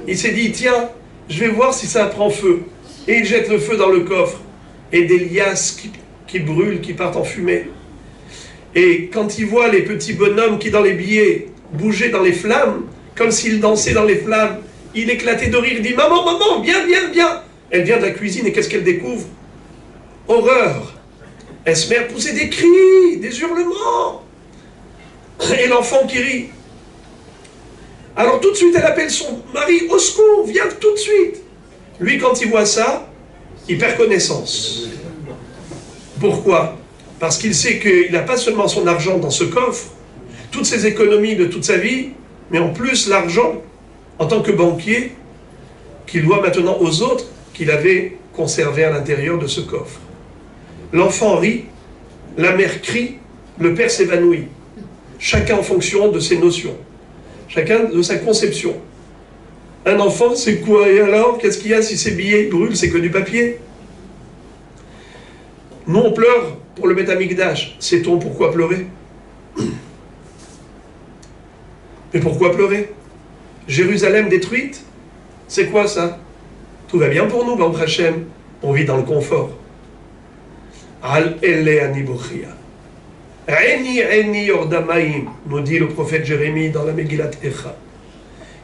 Il s'est dit, tiens, je vais voir si ça prend feu. Et il jette le feu dans le coffre. Et des liasses qui brûlent, qui partent en fumée. Et quand il voit les petits bonhommes qui, dans les billets, bougeaient dans les flammes, comme s'ils dansaient dans les flammes, il éclatait de rire, il dit, maman, maman, viens, viens, viens. Elle vient de la cuisine et qu'est-ce qu'elle découvre? Horreur. Elle se met à pousser des cris, des hurlements. Et l'enfant qui rit. Alors tout de suite, elle appelle son mari, au secours, viens tout de suite. Lui, quand il voit ça, il perd connaissance. Pourquoi? Parce qu'il sait qu'il n'a pas seulement son argent dans ce coffre, toutes ses économies de toute sa vie, mais en plus l'argent, en tant que banquier, qu'il doit maintenant aux autres, qu'il avait conservé à l'intérieur de ce coffre. L'enfant rit, la mère crie, le père s'évanouit. Chacun en fonction de ses notions, chacun de sa conception. Un enfant, c'est quoi? Et alors, qu'est-ce qu'il y a si ces billets brûlent? C'est que du papier. Nous, on pleure pour le Beth Amikdash. Sait-on pourquoi pleurer? Mais pourquoi pleurer? Jérusalem détruite? C'est quoi ça? Tout va bien pour nous, Baruch Hashem. On vit dans le confort. Al ele ani bochia. Eni eni yordamaim, nous dit le prophète Jérémie dans la Megillat Echa.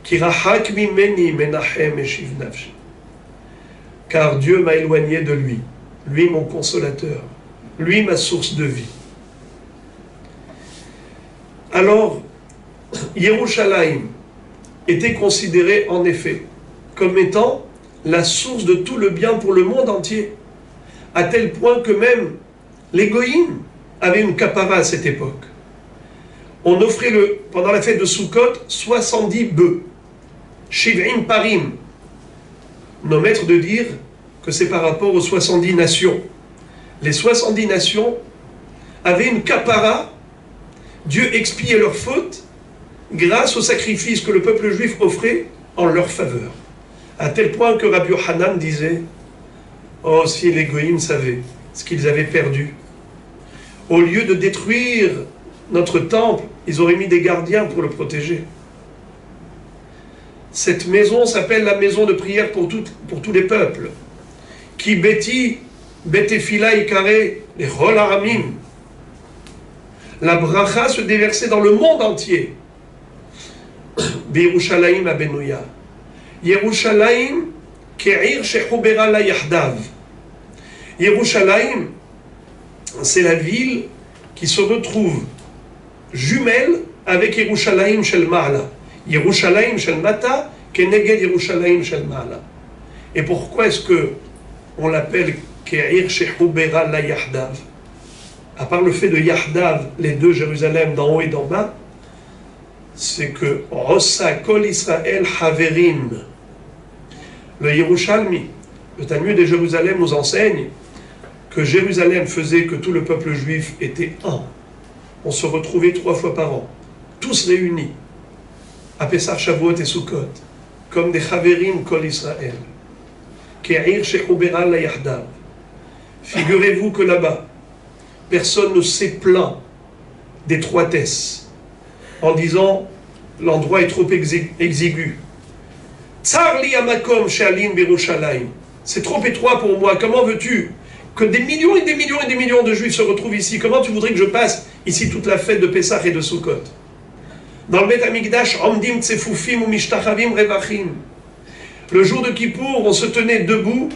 Ki rachak mimeni menachem eshiv nafshi. car Dieu m'a éloigné de lui, lui mon consolateur, lui ma source de vie. Alors, Yerushalayim était considéré en effet comme étant la source de tout le bien pour le monde entier, à tel point que même les goïms avaient une kapara à cette époque. On offrait pendant la fête de Sukkot 70 bœufs, Shiv'im Parim. Nos maîtres de dire que c'est par rapport aux 70 nations. Les 70 nations avaient une kapara, Dieu expiait leurs fautes grâce au sacrifice que le peuple juif offrait en leur faveur. À tel point que Rabbi Yochanan disait « Oh, si les goïms savaient ce qu'ils avaient perdu. Au lieu de détruire notre temple, ils auraient mis des gardiens pour le protéger. » Cette maison s'appelle la maison de prière pour tous les peuples. Qui beti, betefila ikare, les rol aramim. La bracha se déversait dans le monde entier. Birushalayim abenouya. Yerushalayim ke'ir shechubera la yahdav. Yerushalayim, c'est la ville qui se retrouve jumelle avec Yerushalayim shel Ma'ala. Yerushalayim shel Mata keneged Yerushalayim shel Ma'ala. Et pourquoi est-ce que on l'appelle ke'ir shechubera la yahdav? À part le fait de Yahdav, les deux Jérusalem d'en haut et d'en bas, c'est que Rossa Kol Israël Haverim. Le Yerushalmi, le Talmud de Jérusalem nous enseigne que Jérusalem faisait que tout le peuple juif était un. On se retrouvait 3 fois par an, tous réunis, à Pessah, Shavuot et Sukkot, comme des Haverim Kol Israël. Ke'ir Shechubera la Yahdav. Figurez-vous que là-bas, personne ne s'est plaint d'étroitesse en disant l'endroit est trop exigu. Tsarli amakom she'alim birushalayim. C'est trop étroit pour moi. Comment veux-tu que des millions et des millions et des millions de juifs se retrouvent ici? Comment tu voudrais que je passe ici toute la fête de Pessah et de Sukkot? Dans le Bet Hamikdash, omdim tsefufim ou mishtachavim revachim. Le jour de Kippour, on se tenait debout,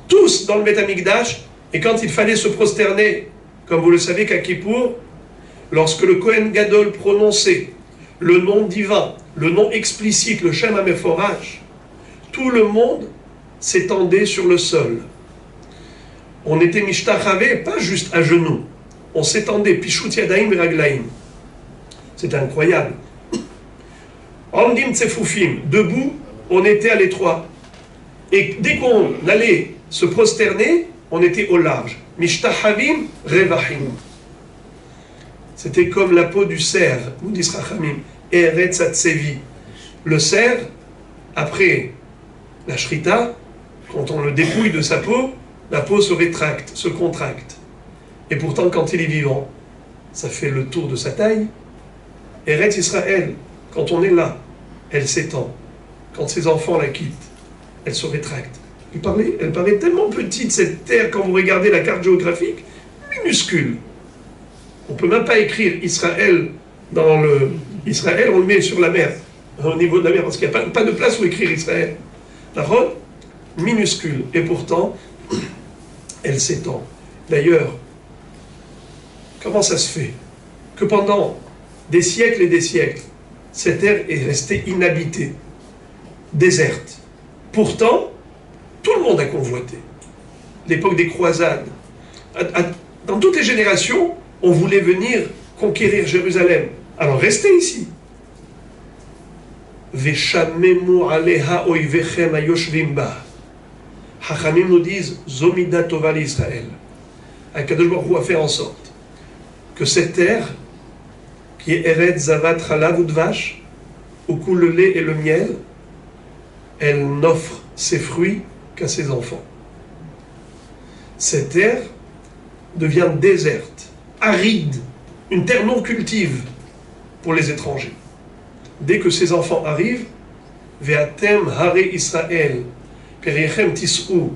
tous dans le Bet Hamikdash, et quand il fallait se prosterner, comme vous le savez qu'à Kippour, lorsque le Kohen Gadol prononçait le nom divin, le nom explicite, le Shem HaMeforach, tout le monde s'étendait sur le sol. On était mishtachavé, pas juste à genoux. On s'étendait, pichut yadaim viraglaim. C'est incroyable. Omdim tsefufim, debout, on était à l'étroit. Et dès qu'on allait se prosterner, on était au large. Mishtachavim revachim. C'était comme la peau du cerf, nous dit Rachamim. Eretz atsevi. Le cerf, après la shrita, quand on le dépouille de sa peau, la peau se rétracte, se contracte. Et pourtant, quand il est vivant, ça fait le tour de sa taille. Eretz Israël, quand on est là, elle s'étend. Quand ses enfants la quittent, elle se rétracte. Elle paraît tellement petite, cette terre, quand vous regardez la carte géographique, minuscule. On ne peut même pas écrire Israël dans le... Israël, on le met sur la mer, au niveau de la mer, parce qu'il n'y a pas de place où écrire Israël. La route, minuscule. Et pourtant, elle s'étend. D'ailleurs, comment ça se fait que pendant des siècles et des siècles, cette terre est restée inhabitée, déserte? Pourtant, tout le monde a convoité. L'époque des croisades. Dans toutes les générations, on voulait venir conquérir Jérusalem. Alors restez ici. Veshamemu aleha oivechem ayoshvim ba. Hachamim nous disent Zomida tova l'Israël. Akadosh Baruch Hu a fait en sorte que cette terre, qui est Eretz Zavat Chalav Udvash, où coule le lait et le miel, elle n'offre ses fruits qu'à ses enfants. Cette terre devient déserte, aride, une terre non cultive pour les étrangers. Dès que ses enfants arrivent, Ve'atem hare Israël, periechem tis'u,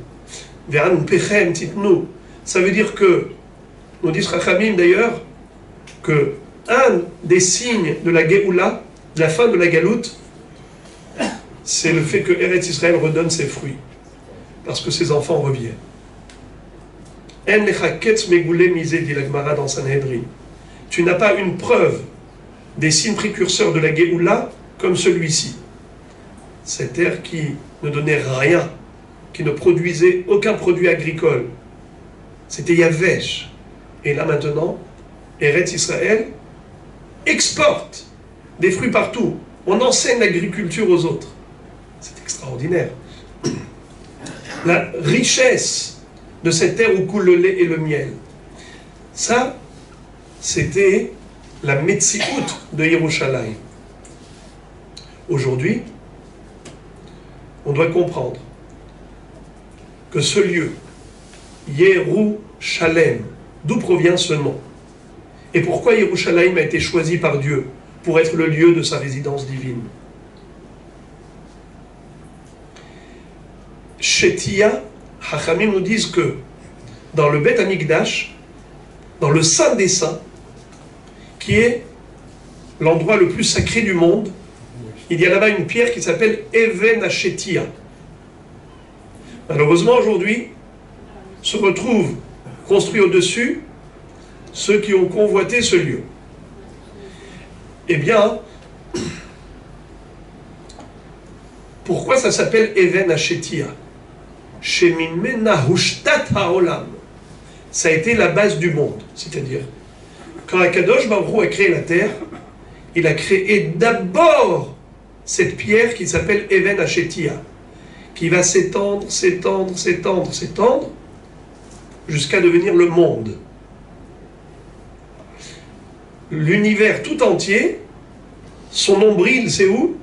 ve'an pechem titnu. Ça veut dire que, nous dit Rachamim d'ailleurs, que un des signes de la Géoula, de la fin de la Galoute, c'est le fait que Eretz Israël redonne ses fruits. parce que ses enfants reviennent. En lecha ketz megoulé misé, dit la Gemara dans Sanhedrin. Tu n'as pas une preuve des signes précurseurs de la Géoula comme celui-ci. Cette terre qui ne donnait rien, qui ne produisait aucun produit agricole. C'était Yavesh. Et là maintenant, Eretz Israël exporte des fruits partout. On enseigne l'agriculture aux autres. C'est extraordinaire. La richesse de cette terre où coule le lait et le miel. Ça, c'était la Metsiout de Yerushalayim. Aujourd'hui, on doit comprendre que ce lieu, Yerushalem, d'où provient ce nom? Et pourquoi Yerushalayim a été choisi par Dieu pour être le lieu de sa résidence divine? Shetia, Hachamim nous disent que dans le Bet Hamikdash, dans le Saint des Saints, qui est l'endroit le plus sacré du monde, il y a là-bas une pierre qui s'appelle Even HaShetia. Malheureusement, aujourd'hui, se retrouvent construits au-dessus ceux qui ont convoité ce lieu. Eh bien, pourquoi ça s'appelle Even HaShetia? Shemimena Hushtat HaOlam. Ça a été la base du monde. C'est-à-dire, quand Akadosh Baruch Hu a créé la terre, il a créé d'abord cette pierre qui s'appelle Even HaShetia, qui va s'étendre, s'étendre, s'étendre, s'étendre, jusqu'à devenir le monde. L'univers tout entier, son nombril, c'est où?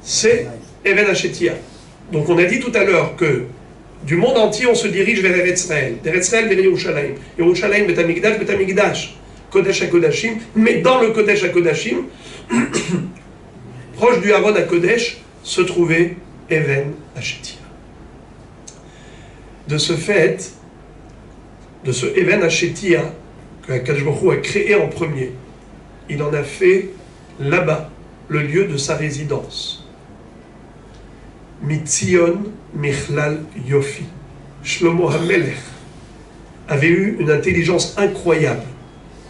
C'est Even HaShetia. Donc on a dit tout à l'heure que du monde entier, on se dirige vers Eretz Israël. D'Eretz Israël vers Yerushalayim. Yerushalayim, Bet Hamikdash, Bet Hamikdash, Kodesh HaKodashim. Mais dans le Kodesh HaKodashim, proche du Haron HaKodesh, se trouvait Even HaShetia. De ce fait, de ce Even HaShetia que Akadosh Baruch Hu a créé en premier, il en a fait là-bas le lieu de sa résidence. Mitzion Michlal Yofi. Shlomo HaMelech avait eu une intelligence incroyable,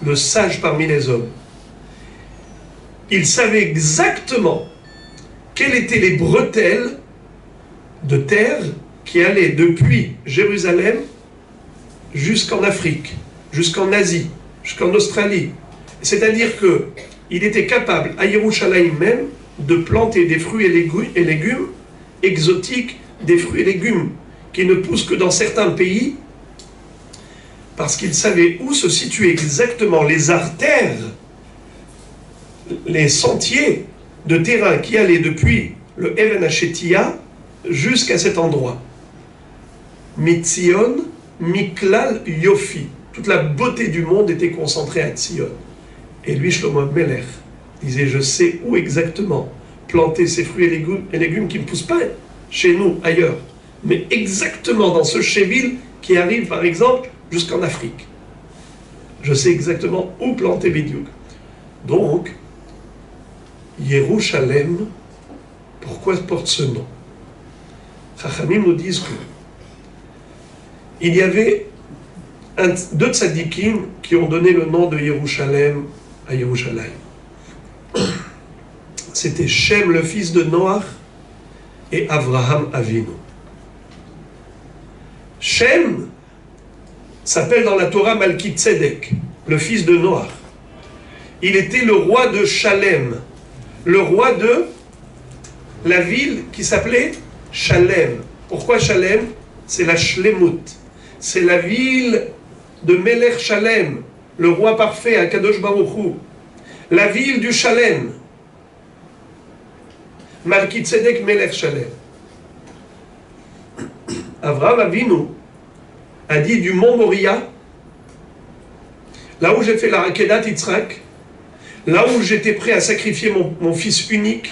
le sage parmi les hommes. Il savait exactement quelles étaient les bretelles de terre qui allaient depuis Jérusalem jusqu'en Afrique, jusqu'en Asie, jusqu'en Australie. C'est-à-dire qu'il était capable, à Yerushalayim même, de planter des fruits et légumes exotiques, des fruits et légumes qui ne poussent que dans certains pays, parce qu'il savait où se situaient exactement les artères, les sentiers de terrain qui allaient depuis le Even HaShetia jusqu'à cet endroit. Mitzion Miklal Yofi. Toute la beauté du monde était concentrée à Tzion. Et lui, Shlomo Melech, disait, je sais où exactement planter ces fruits et légumes qui ne poussent pas chez nous, ailleurs, mais exactement dans ce chévil qui arrive, par exemple, jusqu'en Afrique. Je sais exactement où planter Bidiouk. Donc, Yerushalem, pourquoi porte ce nom? Chachamim nous disent que il y avait deux tzadikim qui ont donné le nom de Yerushalem à Yerushalayim. C'était Shem, le fils de Noach, et Avraham Avinu. Shem s'appelle dans la Torah Malki Tzedek, le fils de Noach. Il était le roi de Shalem, le roi de la ville qui s'appelait Shalem. Pourquoi Shalem? C'est la Shlemut. C'est la ville de Melech Shalem, le roi parfait, Akadosh Baruch Hu. La ville du Shalem. Malki Tzedek Melech Shalem. Avraham Avinu a dit du mont Moria, là où j'ai fait la Akedat Yitzhak, là où j'étais prêt à sacrifier mon fils unique,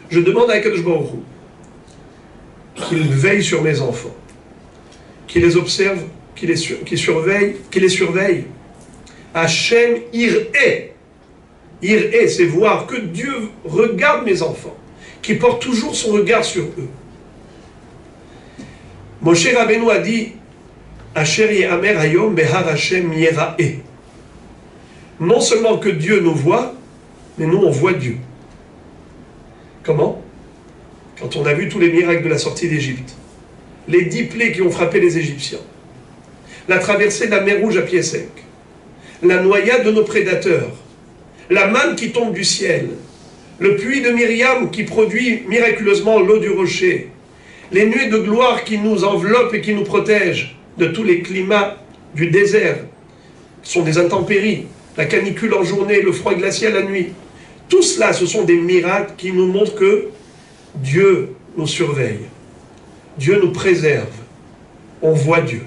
je demande à Akadosh Baruch Hu qu'il veille sur mes enfants, qu'il les observe, qu'il les surveille. Hachem Ir'e. Ir'e, c'est voir que Dieu regarde mes enfants, qui porte toujours son regard sur eux. Moshe Rabbeinu a dit Asher ye'amer hayom behar Hashem yera'eh. Non seulement que Dieu nous voit, mais nous on voit Dieu. Comment? Quand on a vu tous les miracles de la sortie d'Égypte, les 10 plaies qui ont frappé les Égyptiens, la traversée de la mer Rouge à pied sec, la noyade de nos prédateurs, la manne qui tombe du ciel, le puits de Myriam qui produit miraculeusement l'eau du rocher, les nuées de gloire qui nous enveloppent et qui nous protègent de tous les climats du désert, qui sont des intempéries, la canicule en journée, le froid glacial la nuit. Tout cela, ce sont des miracles qui nous montrent que Dieu nous surveille, Dieu nous préserve, on voit Dieu,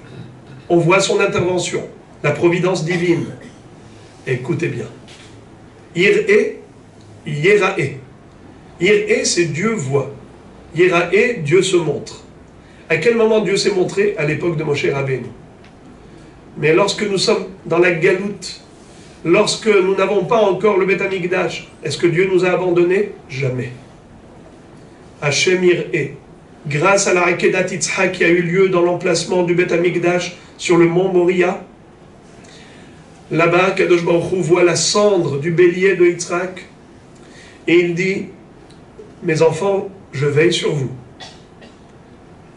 on voit son intervention, la providence divine. Écoutez bien. Yir'e, Yera'e. Yir'e, c'est Dieu voit. Yera'e, Dieu se montre. À quel moment Dieu s'est montré? À l'époque de Moshe Rabbeinu. Mais lorsque nous sommes dans la galoute, lorsque nous n'avons pas encore le Beth Amikdash, est-ce que Dieu nous a abandonnés? Jamais. Hashem Yir'e. Grâce à la Akedat Yitzhak qui a eu lieu dans l'emplacement du Beth Amikdash sur le mont Moria, là-bas, Kadosh Baruch Hu voit la cendre du bélier de Yitzhak et il dit, mes enfants, je veille sur vous.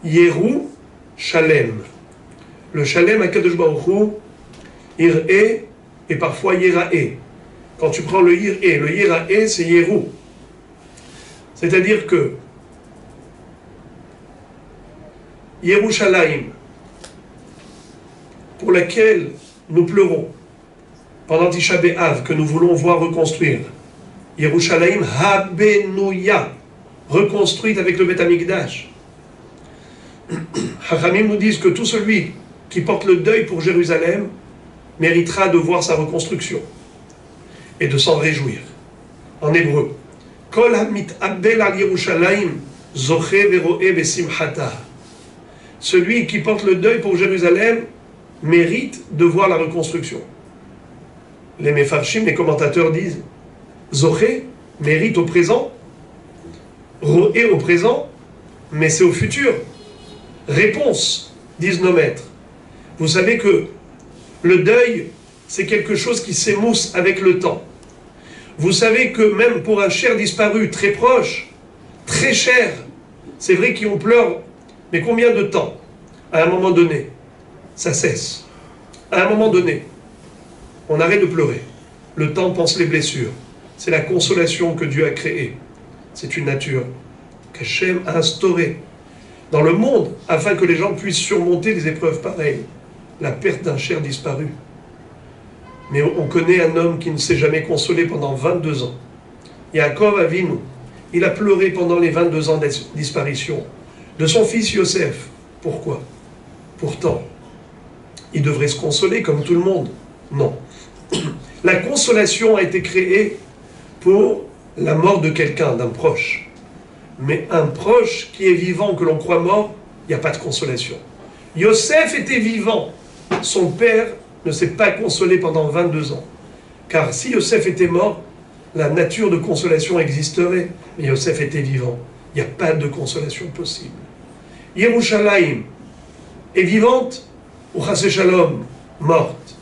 Yeru Shalem. Le Shalem à Kadosh Baruch Hu, Ir'e et parfois Yera'e. Quand tu prends le Yera'e, c'est Yeru. C'est-à-dire que Yerushalayim, pour laquelle nous pleurons pendant Tisha B'Av, que nous voulons voir reconstruire, Yerushalayim Habenouya, reconstruite avec le Beth Amikdash. Chachamim nous disent que tout celui qui porte le deuil pour Jérusalem méritera de voir sa reconstruction et de s'en réjouir. En hébreu, Kol hamit'abel al Yerushalayim zoche vero'e besimchata. Celui qui porte le deuil pour Jérusalem mérite de voir la reconstruction. Les Mefarshim, les commentateurs disent Zoché mérite au présent, Roé au présent, mais c'est au futur. Réponse, disent nos maîtres. Vous savez que le deuil, c'est quelque chose qui s'émousse avec le temps. Vous savez que même pour un cher disparu très proche, très cher, c'est vrai qu'on pleure, mais combien de temps? À un moment donné, ça cesse. À un moment donné, on arrête de pleurer. Le temps pense les blessures. C'est la consolation que Dieu a créée. C'est une nature qu'Hachem a instaurée dans le monde afin que les gens puissent surmonter des épreuves pareilles. La perte d'un cher disparu. Mais on connaît un homme qui ne s'est jamais consolé pendant 22 ans. Yaakov Avinu, il a pleuré pendant les 22 ans de disparition de son fils Yosef. Pourquoi? Pourtant, il devrait se consoler comme tout le monde. Non. La consolation a été créée pour la mort de quelqu'un, d'un proche. Mais un proche qui est vivant, que l'on croit mort, il n'y a pas de consolation. Yosef était vivant. Son père ne s'est pas consolé pendant 22 ans. Car si Yosef était mort, la nature de consolation existerait. Mais Yosef était vivant. Il n'y a pas de consolation possible. Yerushalayim est vivante ou Chasé Shalom, morte.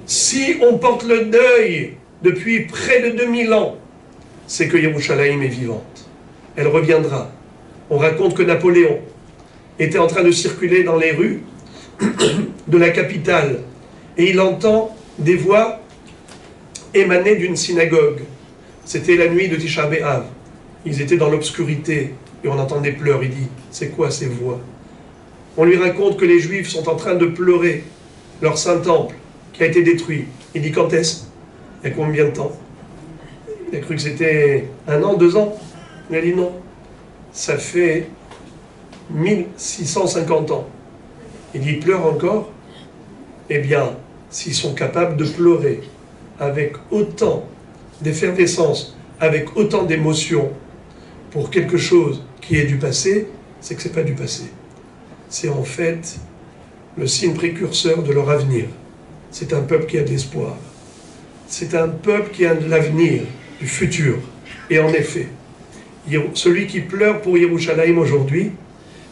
Si on porte le deuil depuis près de 2000 ans, c'est que Yerushalayim est vivante. Elle reviendra. On raconte que Napoléon était en train de circuler dans les rues de la capitale et il entend des voix émaner d'une synagogue. C'était la nuit de Tisha B'Av. Ils étaient dans l'obscurité et on entend des pleurs. Il dit, c'est quoi ces voix? On lui raconte que les Juifs sont en train de pleurer leur Saint-Temple qui a été détruit. Il dit, quand est-ce? Il y a combien de temps? Il a cru que c'était 1 an, 2 ans. Il a dit non. Ça fait 1650 ans. Il dit, ils pleurent encore? Eh bien, s'ils sont capables de pleurer avec autant d'effervescence, avec autant d'émotion pour quelque chose qui est du passé, c'est que ce n'est pas du passé. C'est en fait le signe précurseur de leur avenir. C'est un peuple qui a de l'espoir. C'est un peuple qui a de l'avenir, du futur. Et en effet, celui qui pleure pour Yerushalayim aujourd'hui,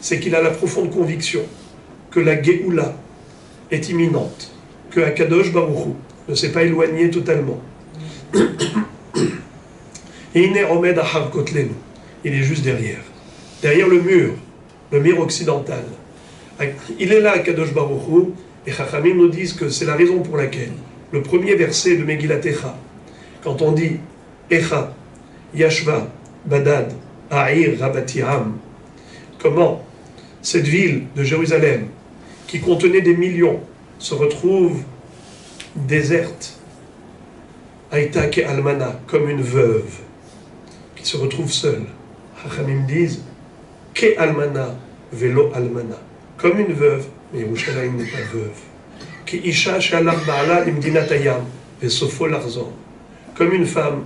c'est qu'il a la profonde conviction que la Géoula est imminente, que Akadosh Baruch Hu ne s'est pas éloigné totalement. Et il est Omed Ahar Kotlenu, il est juste derrière le mur occidental. Il est là, Akadosh Baruch Hu, et Chachamim nous disent que c'est la raison pour laquelle le premier verset de Megillat Echa, quand on dit Echa, Yashva, Badad, A'ir, Rabatiram, comment cette ville de Jérusalem, qui contenait des millions, se retrouve déserte, Aïta ke almana, comme une veuve, qui se retrouve seule. Chachamim disent ke almana, velo almana, comme une veuve, mais Yerushalayim n'est pas veuve. Ki isha shalach ba'ala imdinat hayam, vesofo larzon, comme une femme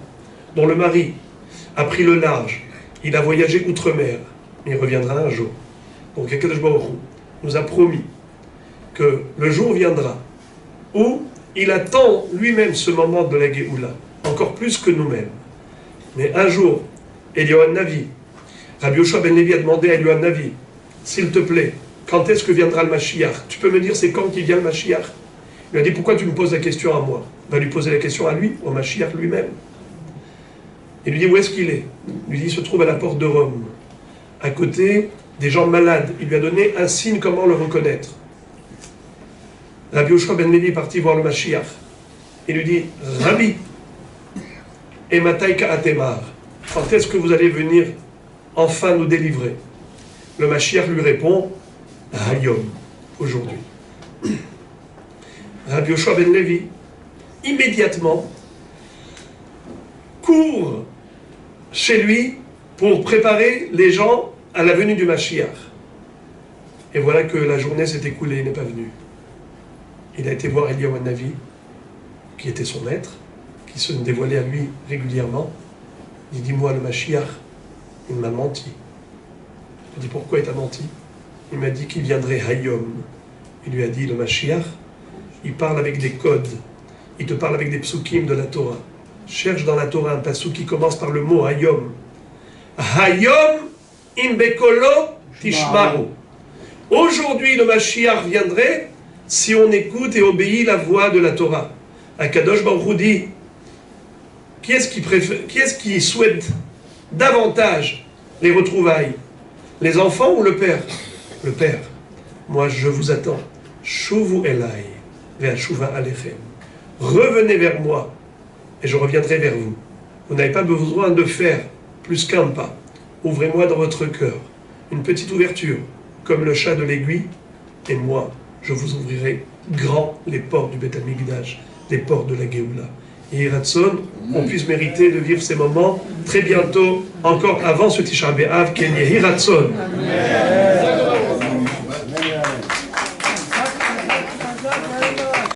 dont le mari a pris le large, il a voyagé outre-mer, mais il reviendra un jour. Donc Akadosh Baruch Hu nous a promis que le jour viendra où il attend lui-même ce moment de la Géoula, encore plus que nous-mêmes. Mais un jour, Eliyahu Navi, Rabbi Yoshua ben Levi a demandé à Eliyahu Navi, s'il te plaît, quand est-ce que viendra le Mashiach? Tu peux me dire c'est quand qu'il vient le Mashiach? Il lui a dit, pourquoi tu me poses la question à moi? Il va lui poser la question à lui, au Mashiach lui-même. Il lui dit, où est-ce qu'il est? Il lui dit, il se trouve à la porte de Rome, à côté des gens malades. Il lui a donné un signe comment le reconnaître. Rabbi Yoshua ben Levi est parti voir le Mashiach. Il lui dit, Rabbi, et Mataïka Atemar, quand est-ce que vous allez venir enfin nous délivrer? Le Mashiach lui répond, Hayom, aujourd'hui. Rabbi Yoshua ben Levi, immédiatement, court chez lui pour préparer les gens à la venue du Mashiach. Et voilà que la journée s'est écoulée, il n'est pas venu. Il a été voir Eliyahu Navi, qui était son maître, qui se dévoilait à lui régulièrement. Il dit, moi le Mashiach, il m'a menti. Je lui dit, pourquoi il t'a menti? Il m'a dit qu'il viendrait Hayom. Il lui a dit, le Mashiach, il parle avec des codes, il te parle avec des psukim de la Torah. Cherche dans la Torah un pasuk qui commence par le mot Hayom. Hayom imbekolo tishmaru. Aujourd'hui, le Mashiach viendrait si on écoute et obéit la voix de la Torah. Akadosh Baruch Hu dit, qui est-ce qui souhaite davantage les retrouvailles? Les enfants ou le père? Le père. Moi, je vous attends. Shuvu elai ve'ashuva alechem. Revenez vers moi et je reviendrai vers vous. Vous n'avez pas besoin de faire plus qu'un pas. Ouvrez-moi dans votre cœur une petite ouverture, comme le chat de l'aiguille, et moi, je vous ouvrirai grand les portes du Beth Amikdash, les portes de la Géoula. Et Ratson, on puisse mériter de vivre ces moments très bientôt, encore avant ce Tisha B'Av, Ken Yehi Ratson.